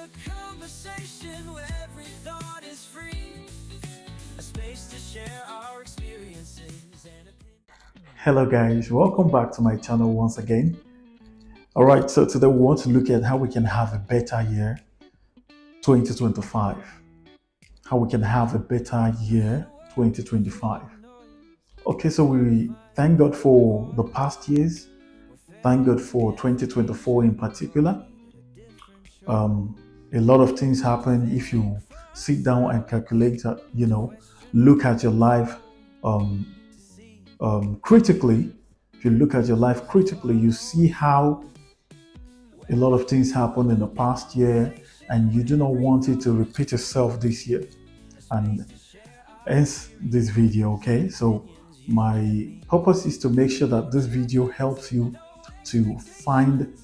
a conversation where every thought is free. A space to share our experiences and opinions. Hello guys, welcome back to my channel once again. All right, so today we want to look at how we can have a better year 2025. How we can have a better year 2025. Okay, so we thank God for the past years. Thank God for 2024 in particular. A lot of things happen if you sit down and calculate, look at your life um, critically. If you look at your life critically, you see how a lot of things happened in the past year and you do not want it to repeat itself this year. And hence this video, okay? So my purpose is to make sure that this video helps you to find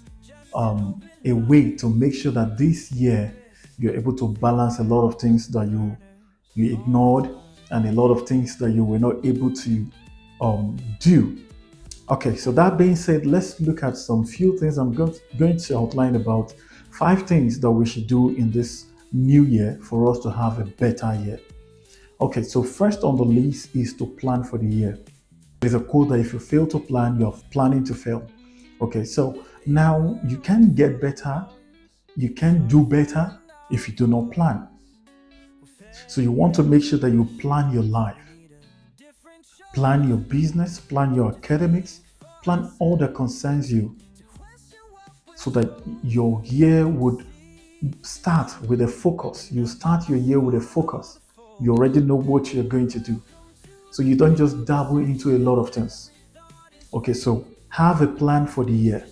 a way to make sure that this year you're able to balance a lot of things that you ignored and a lot of things that you were not able to do. Okay, so that being said, let's look at some few things. I'm going to outline about 5 things that we should do in this new year for us to have a better year. Okay, so first on the list is to plan for the year. There's a quote that if you fail to plan, you're planning to fail. Okay, so now you can get better, you can do better if you do not plan. So you want to make sure that you plan your life. Plan your business, plan your academics, plan all that concerns you so that your year would start with a focus. You start your year with a focus. You already know what you're going to do. So you don't just dabble into a lot of things. Okay, so have a plan for the year.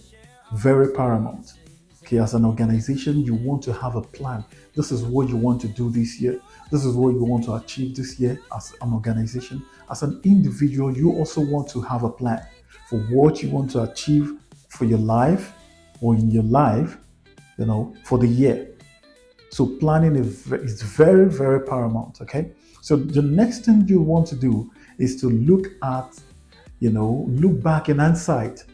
Very paramount. Okay, as an organization, you want to have a plan. This is what you want to do this year. This is what you want to achieve this year as an organization. As an individual, you also want to have a plan for what you want to achieve for your life or in your life, for the year. So planning is very, very paramount, okay? So the next thing you want to do is to look back in hindsight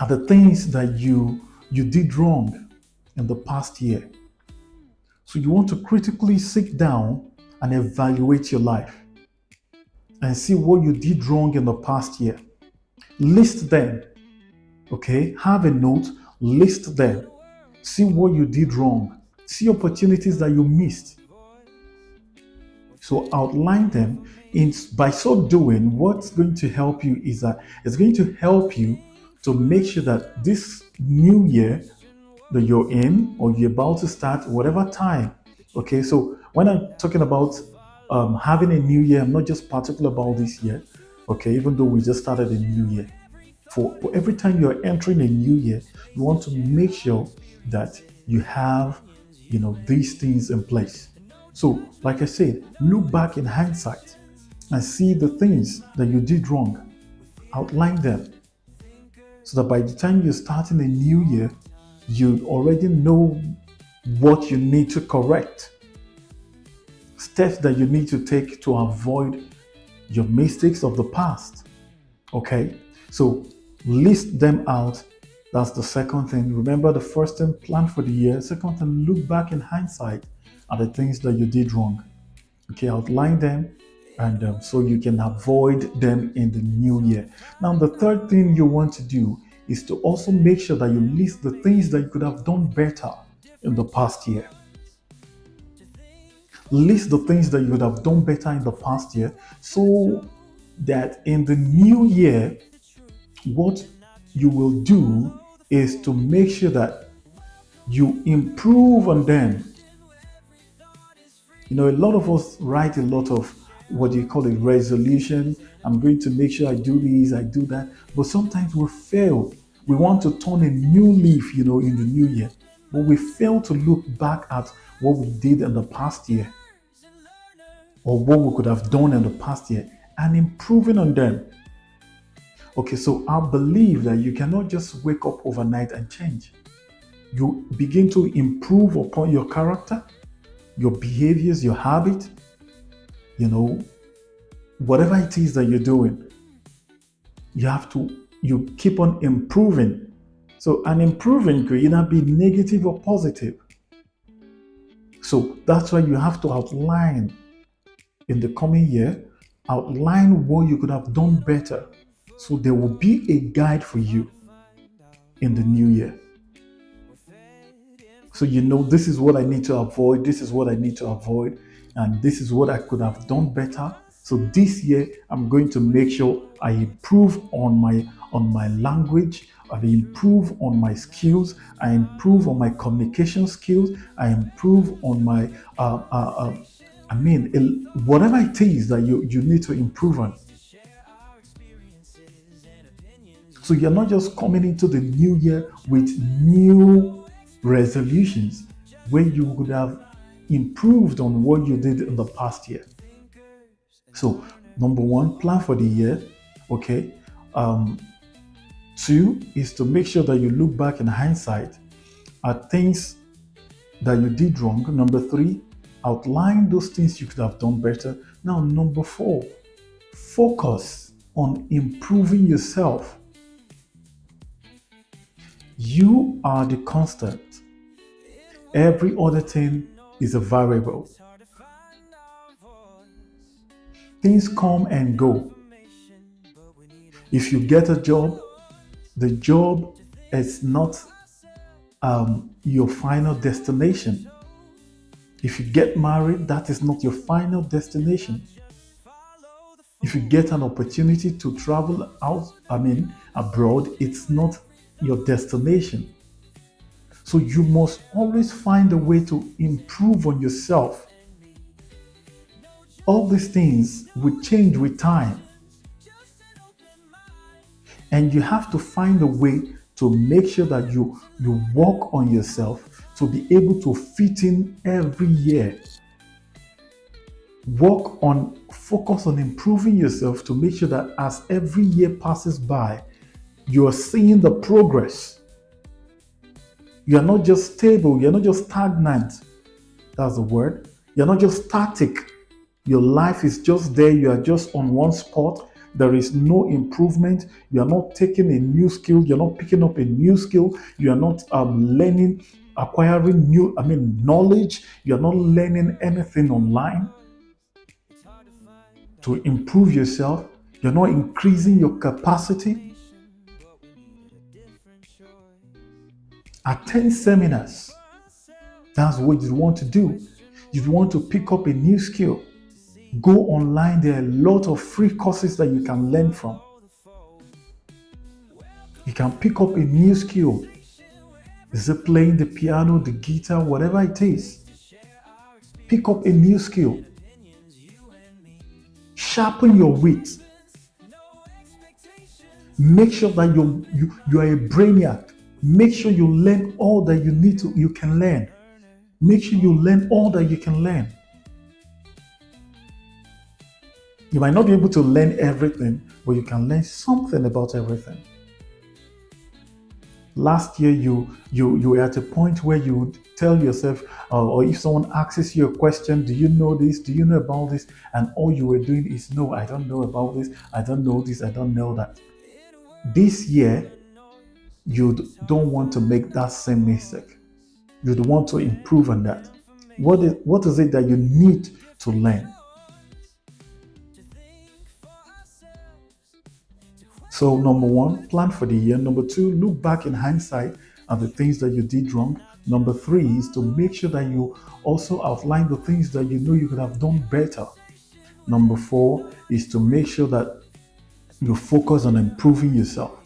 at the things that you did wrong in the past year. So you want to critically sit down and evaluate your life and see what you did wrong in the past year. List them, okay? Have a note, list them. See what you did wrong. See opportunities that you missed. So outline them. By so doing, what's going to help you is that it's going to help you to make sure that this new year that you're in or you're about to start, whatever time, okay? So when I'm talking about having a new year, I'm not just particular about this year, okay? Even though we just started a new year. For every time you're entering a new year, you want to make sure that you have, these things in place. So, like I said, look back in hindsight and see the things that you did wrong. Outline them so that by the time you're starting a new year, you already know what you need to correct, steps that you need to take to avoid your mistakes of the past. Okay, so list them out. That's the second thing. Remember the first thing, plan for the year. Second thing, look back in hindsight at the things that you did wrong. Okay, outline them and so you can avoid them in the new year. Now, the third thing you want to do is to also make sure that you list the things that you could have done better in the past year. List the things that you would have done better in the past year so that in the new year, what you will do is to make sure that you improve on them. A lot of us write a lot of what do you call it, resolution. I'm going to make sure I do this, I do that. But sometimes we fail. We want to turn a new leaf, in the new year. But we fail to look back at what we did in the past year or what we could have done in the past year and improving on them. Okay, so I believe that you cannot just wake up overnight and change. You begin to improve upon your character, your behaviors, your habit, whatever it is that you're doing, you keep on improving So an improving could either be negative or positive. So that's why you have to outline in the coming year, outline what you could have done better. So there will be a guide for you in the new year. So you know, this is what I need to avoid, this is what I need to avoid, and this is what I could have done better. So this year I'm going to make sure I improve on my language, I improve on my skills, I improve on my communication skills, I improve on my whatever it is that you need to improve on. So you're not just coming into the new year with new resolutions where you would have improved on what you did in the past year. So, number one, plan for the year. Okay. Two is to make sure that you look back in hindsight at things that you did wrong. Number three, outline those things you could have done better. Now, number four, focus on improving yourself. You are the constant. Every other thing is a variable. Things come and go. If you get a job, the job is not your final destination. If you get married, that is not your final destination. If you get an opportunity to travel abroad, it's not your destination. So you must always find a way to improve on yourself. All these things will change with time. And you have to find a way to make sure that you work on yourself to be able to fit in every year. Focus on improving yourself to make sure that as every year passes by, you are seeing the progress. You are not just stable, you're not just stagnant. That's the word. You're not just static. Your life is just there, you are just on one spot. There is no improvement. You are not taking a new skill, you're not picking up a new skill, you are not acquiring new knowledge, you're not learning anything online to improve yourself, you're not increasing your capacity. Attend seminars. That's what you want to do. You want to pick up a new skill. Go online. There are a lot of free courses that you can learn from. You can pick up a new skill. Is it playing the piano, the guitar, whatever it is? Pick up a new skill. Sharpen your wit. Make sure that you are a brainiac. Make sure you learn all that you can learn. Make sure you learn all that you can learn. You might not be able to learn everything, but you can learn something about everything. Last year, you were at a point where you would tell yourself, or if someone asks you a question, do you know this? Do you know about this? And all you were doing is, no, I don't know about this. I don't know this. I don't know that. This year, you don't want to make that same mistake. You'd want to improve on that. What is it that you need to learn? So number one, plan for the year. Number two, look back in hindsight at the things that you did wrong. Number three is to make sure that you also outline the things that you know you could have done better. Number four is to make sure that you focus on improving yourself.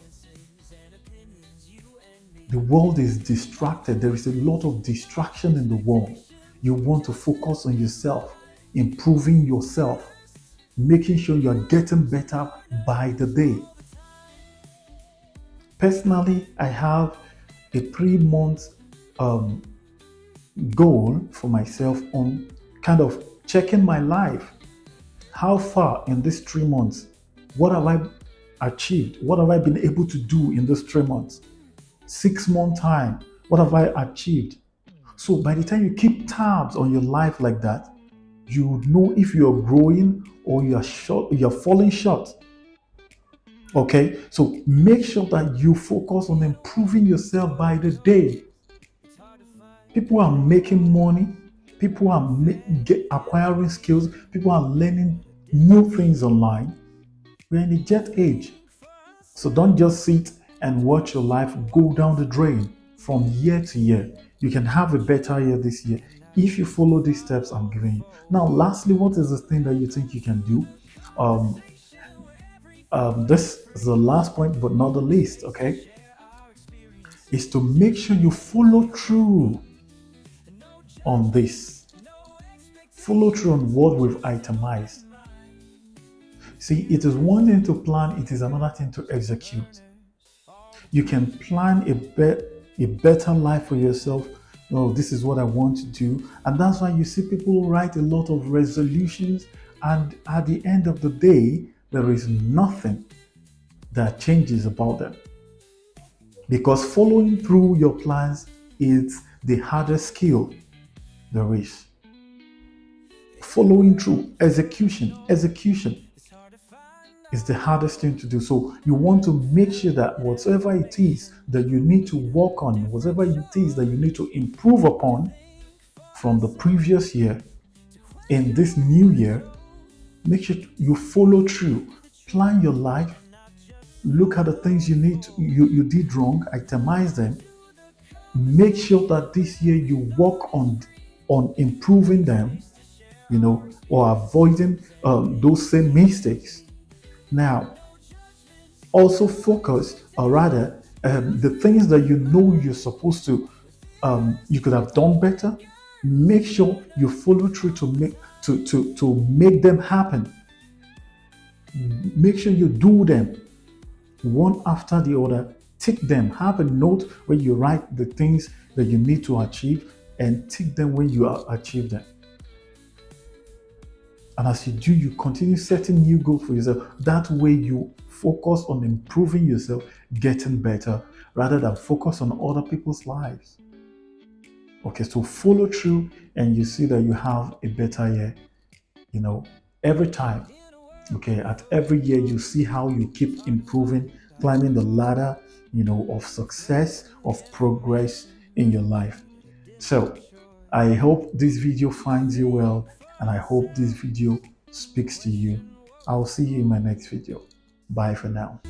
The world is distracted. There is a lot of distraction in the world. You want to focus on yourself, improving yourself, making sure you are getting better by the day. Personally, I have a 3-month goal for myself on kind of checking my life. How far in these 3 months? What have I achieved? What have I been able to do in these 3 months? 6-month time, what have I achieved? So by the time you keep tabs on your life like that, you know if you're growing or you're falling short. Okay, so make sure that you focus on improving yourself by the day. People are making money, people are acquiring skills, people are learning new things online. We're in the jet age. So don't just sit and watch your life go down the drain from year to year. You can have a better year this year if you follow these steps I'm giving you. Now, lastly, what is the thing that you think you can do? Um, this is the last point, but not the least, okay? Is to make sure you follow through on this. Follow through on what we've itemized. See, it is one thing to plan, it is another thing to execute. You can plan a better life for yourself. Oh, this is what I want to do. And that's why you see people write a lot of resolutions, and at the end of the day, there is nothing that changes about them. Because following through your plans is the hardest skill there is. Following through, execution is the hardest thing to do. So you want to make sure that whatever it is that you need to work on, whatever it is that you need to improve upon from the previous year, in this new year, make sure you follow through. Plan your life. Look at the things you did wrong, itemize them. Make sure that this year you work on improving them, or avoiding those same mistakes. Now, also focus, or rather, the things that you know you're supposed to, you could have done better. Make sure you follow through to make them happen. Make sure you do them one after the other. Tick them. Have a note where you write the things that you need to achieve, and tick them when you achieve them. And as you do, you continue setting new goals for yourself. That way, you focus on improving yourself, getting better, rather than focus on other people's lives. Okay, so follow through, and you see that you have a better year. Every time. Okay, at every year, you see how you keep improving, climbing the ladder, of success, of progress in your life. So, I hope this video finds you well, and I hope this video speaks to you. I'll see you in my next video. Bye for now.